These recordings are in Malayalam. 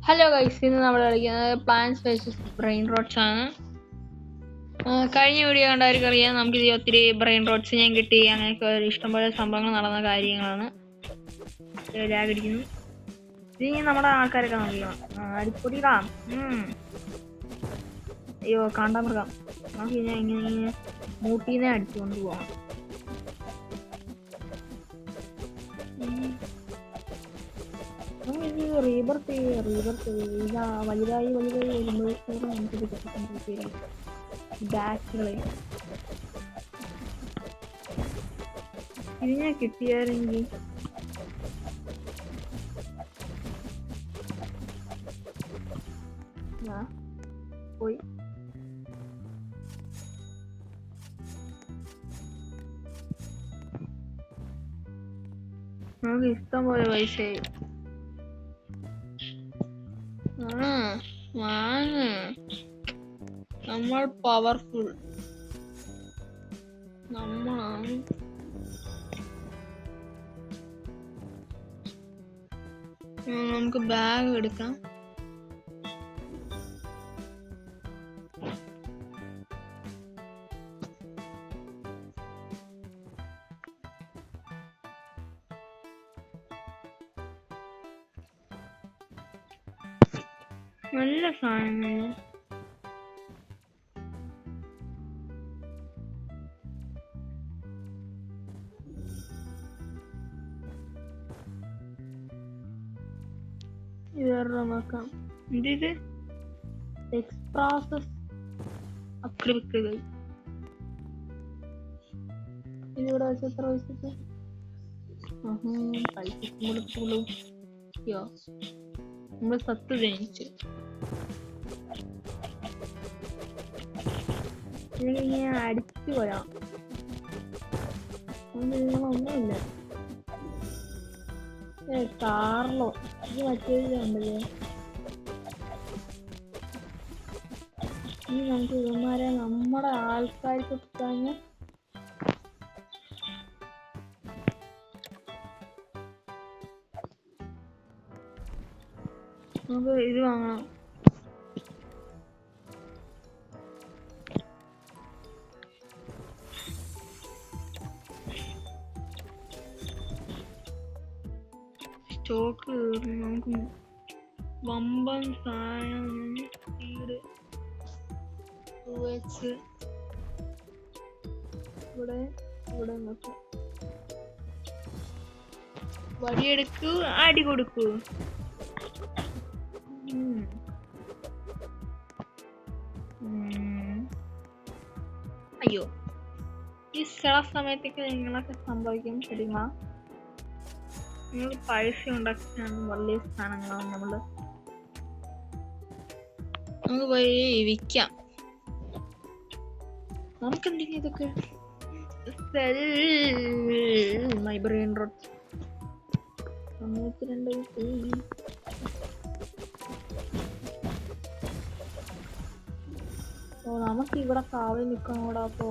ഹലോ ഗൈസ്, ഇന്ന് നമ്മൾ കളിക്കുന്നത് പ്ലാന്റ്സ് വേഴ്സസ് ബ്രെയിൻ റോട്ട്സ് ആണ്. കഴിഞ്ഞ വീഡിയോ കണ്ടവർക്ക് അറിയാം, നമുക്കിത് ഒത്തിരി ബ്രെയിൻ റോട്ട്സ് ഞാൻ കിട്ടി. അങ്ങനെയൊക്കെ ഇഷ്ടംപോലെ സംഭവങ്ങൾ നടന്ന കാര്യങ്ങളാണ്. ലാഗടിക്കുന്നു. ഇനി നമ്മുടെ ആൾക്കാരൊക്കെ നോക്കിയോ, അടിപ്പൊടിയിടാം. അയ്യോ കാണ്ടാമൃഗം, നമുക്ക് ഇനി ഇങ്ങനെ മൂട്ടീനെ അടിച്ചുകൊണ്ട് പോവാം. റീബർത്ത് വലുതായി വരുമ്പോഴേക്കും നമുക്കിത് കിട്ടിക്കൊണ്ടിരിക്കുകയാണ്. ബാറ്റുകളെ ഇതിനെ കിട്ടിയാരെങ്കിൽ പോയി നമുക്ക് ഇഷ്ടം പോലെ പൈസയായി. വാങ്ങ്, നമ്മൾ പവർഫുൾ നമ്മളാണ്. നമുക്ക് ബാഗ് എടുക്കാം. നല്ല സാധനങ്ങൾ. ഇതൊരെണ്ണം നോക്കാം. ഇത് എക്സ്പ്രാസസ് അക്രിലിക്കുകൾ. ഇതിവിടെ വെച്ച് എത്ര പൈസക്ക്? പൈസക്ക് കൊടുക്കുള്ളൂ. നമ്മൾ സത്ത് ജനിച്ചു. ഇങ്ങനെ അടിച്ചു പോയാ ഒന്നുമില്ല. കാർലോ ഇത് മറ്റേതിലുണ്ടല്ലേ. ഇനി നമുക്ക് ഇവന്മാരെ നമ്മുടെ ആൾക്കാർക്ക് കിട്ടാന് നമുക്ക് ഇത് വാങ്ങണം. സ്റ്റോക്ക് നമുക്ക് വമ്പൻ സാധനം. Speed 2x. ഇവിടെ നോക്കാം. വടിയെടുക്കൂ, അടി കൊടുക്കൂ. അയ്യോ, ഈ ചില സമയത്തൊക്കെ നിങ്ങളൊക്കെ സംഭവിക്കും. ശരിയാ, നിങ്ങൾ പൈസ ഉണ്ടാക്കിയാണ് വലിയ സ്ഥാനങ്ങളാണ്. നമുക്ക് പോയി വിൽക്കാം. നമുക്കെന്തെങ്കിലും ഇതൊക്കെ മൈ ബ്രെയിൻ റോട്ട് 92. നമുക്ക് ഇവിടെ കാവൽ നിൽക്കണം കൂടെ. അപ്പോ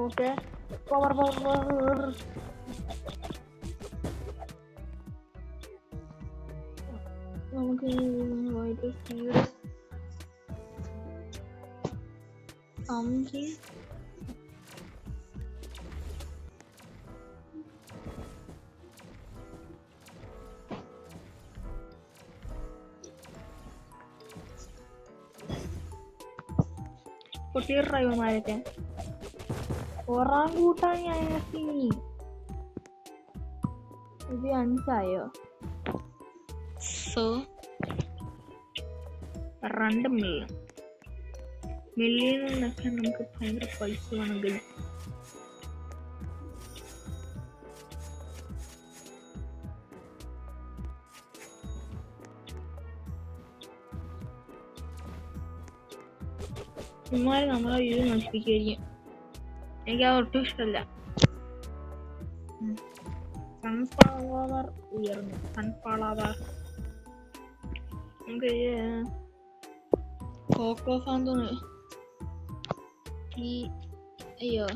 ഓക്കെ, പവർ നമുക്ക് സ്പീഡ് 5. പൊട്ടിയ ഡ്രൈവർമാരൊക്കെ ഒറാങ്കൂട്ടാൻ. ഇത് 5 സോ 2 മില്യണിലൊക്കെ നമുക്ക് ഭയങ്കര പൈസ വേണമെങ്കിൽ ഇമാര് നമ്മളെ ഇത് നശിപ്പിക്കുകയായിരിക്കും. എനിക്ക് അത് ഒട്ടും ഇഷ്ടമല്ല. സൺഫ്ലവർ ഉയർന്നു. സൺഫ്ലവർ നമുക്ക് കോക്കോ ഫാന്തോന്ന് ഈ അയ്യോ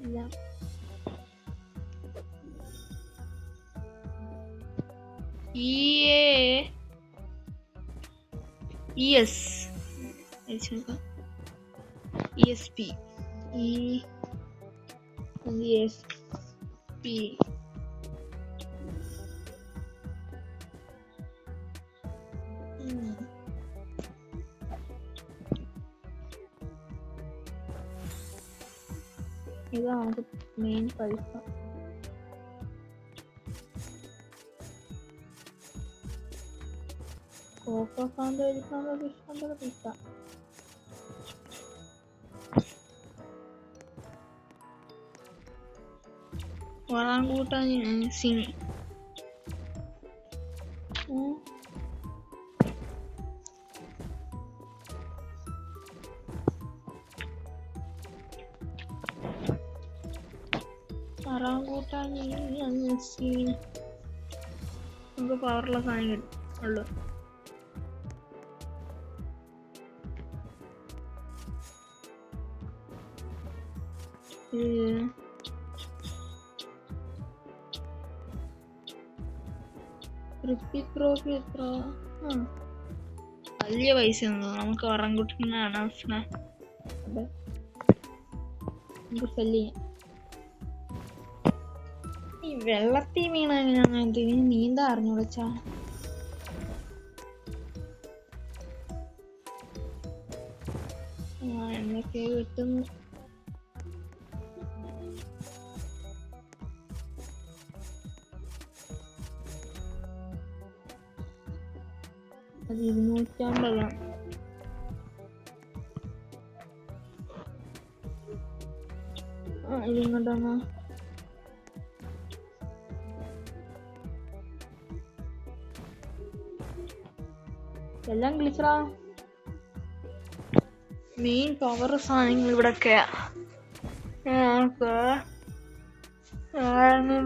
ഇല്ല ESP ഇതാ നമുക്ക് മെയിൻ പൈസ. കോക്കോ ഫാന്ത എടുക്കാനുള്ള ഇഷ്ടം പൈസ. ഒറാങ്കൂട്ടാൻ സിനി ഒറാങ്കൂട്ടാൻ നമുക്ക് പവറുള്ള സാധനം കിട്ടും ഉള്ളു. ട്രോഫി എത്ര വലിയ പൈസ ഒന്നും നമുക്ക് ഒറങ്കുട്ടനാണ് നമുക്ക് സെല്ല് ചെയ്യാം. ഈ വെള്ളത്തിൽ വീണ എങ്ങനെയാണെന്ന് ഇതിന് നീന്താ അറിഞ്ഞുടച്ചാ. എന്നൊക്കെ കിട്ടുന്നു. അത് 250. ഇതിങ്ങോട്ടാണ് എല്ലാം ഗ്ലിച്ചറാ. മെയിൻ പവർ സാധനങ്ങൾ ഇവിടൊക്കെയാ.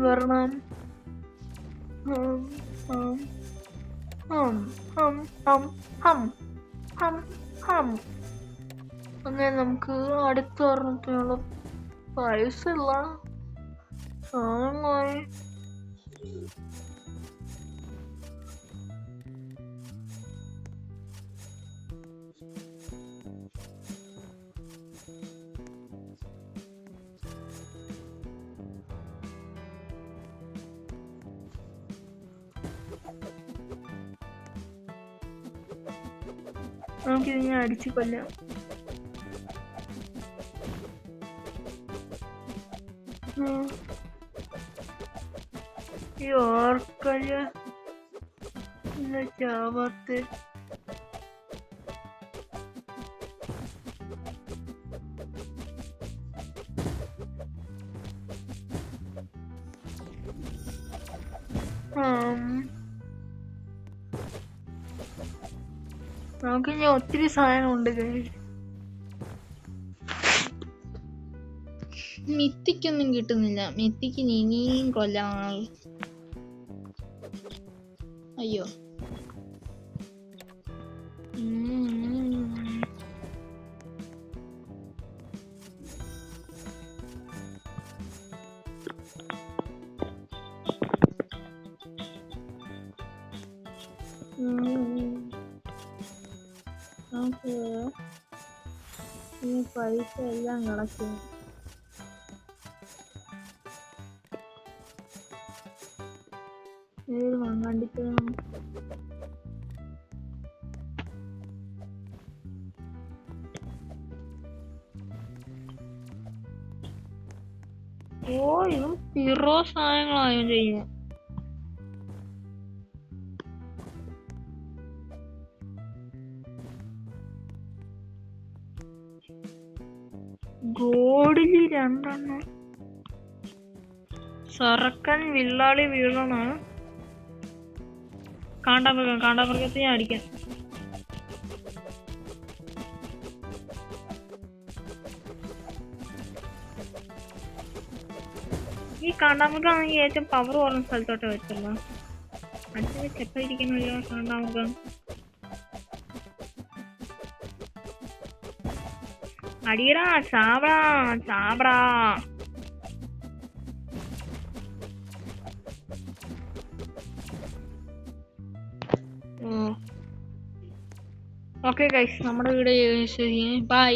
വരണം അങ്ങനെ നമുക്ക് അടുത്ത് പറഞ്ഞിട്ടുള്ള പൈസ ഇല്ല സാധനമായി. നമുക്കിത് ഞാൻ അടിച്ചു കൊല്ലാം. ഈ ഓർക്കല്ല ചാവാത്ത നമുക്ക് ഇനി ഒത്തിരി സാധനമുണ്ട് കയ്യിൽ. മിത്തിക്കൊന്നും കിട്ടുന്നില്ല. മിത്തിക്ക് ഇനിയും കൊല്ലാൻ. അയ്യോ നമുക്ക് ഈ പൈസ എല്ലാം കളക്കും. ഏത് മങ്ങാണ്ടിക്കണം. ഇതും പിറോ സാധനങ്ങളായോ ചെയ്യുക. ഗോഡില് 2 സറക്കൻ വില്ലാളി വീഴണ. കാണ്ടാമൃഗത്തെ ഞാൻ അടിക്കാൻ. ഈ കാണ്ടാമുക്കാണെങ്കിൽ ഏറ്റവും പവർ കുറഞ്ഞ സ്ഥലത്തോട്ട് വെച്ചല്ലോ. അടുത്ത ചെപ്പം ഇരിക്കണല്ലോ കാണ്ടാമുക്കം. അടിയടാ ചാവടാ ചാവടാ. ഓക്കെ ഗൈസ്, നമ്മുടെ വീഡിയോ ബൈ.